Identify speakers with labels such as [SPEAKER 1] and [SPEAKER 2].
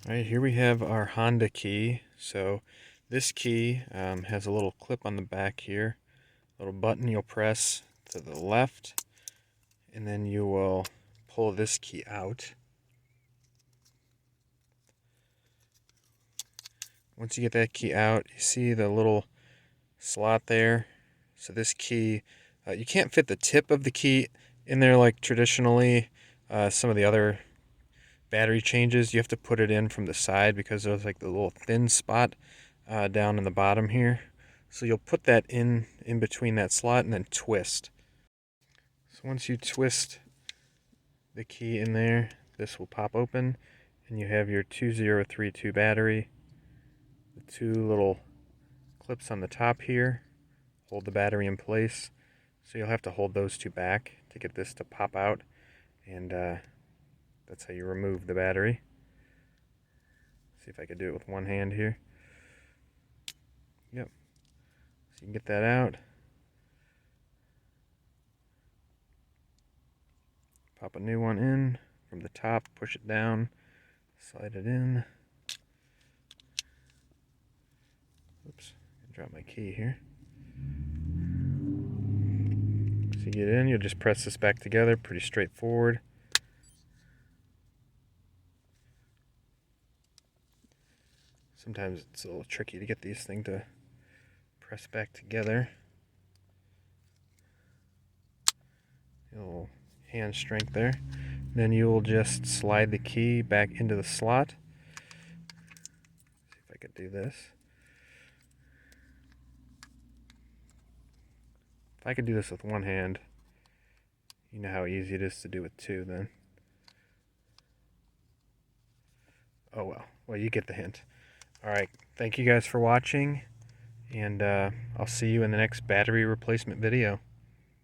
[SPEAKER 1] All right, here we have our Honda key. So this key has a little clip on the back here, a little button you'll press to the left, and then you will pull this key out. Once you get that key out, you see the little slot there. So this key, you can't fit the tip of the key in there like traditionally some of the other battery changes. You have to put it in from the side because there's like the little thin spot down in the bottom here. So you'll put that in between that slot and then twist. So once you twist the key in there, this will pop open and you have your 2032 battery. The two little clips on the top here hold the battery in place. So you'll have to hold those two back to get this to pop out, and that's how you remove the battery. See if I could do it with one hand here. Yep. So you can get that out. Pop a new one in from the top, push it down, slide it in. Oops, drop my key here. So you get in, you'll just press this back together, pretty straightforward. Sometimes it's a little tricky to get these things to press back together. A little hand strength there. Then you will just slide the key back into the slot. See if I could do this. If I could do this with one hand, you know how easy it is to do with two then. Oh well. Well, you get the hint. Alright, thank you guys for watching, and I'll see you in the next battery replacement video.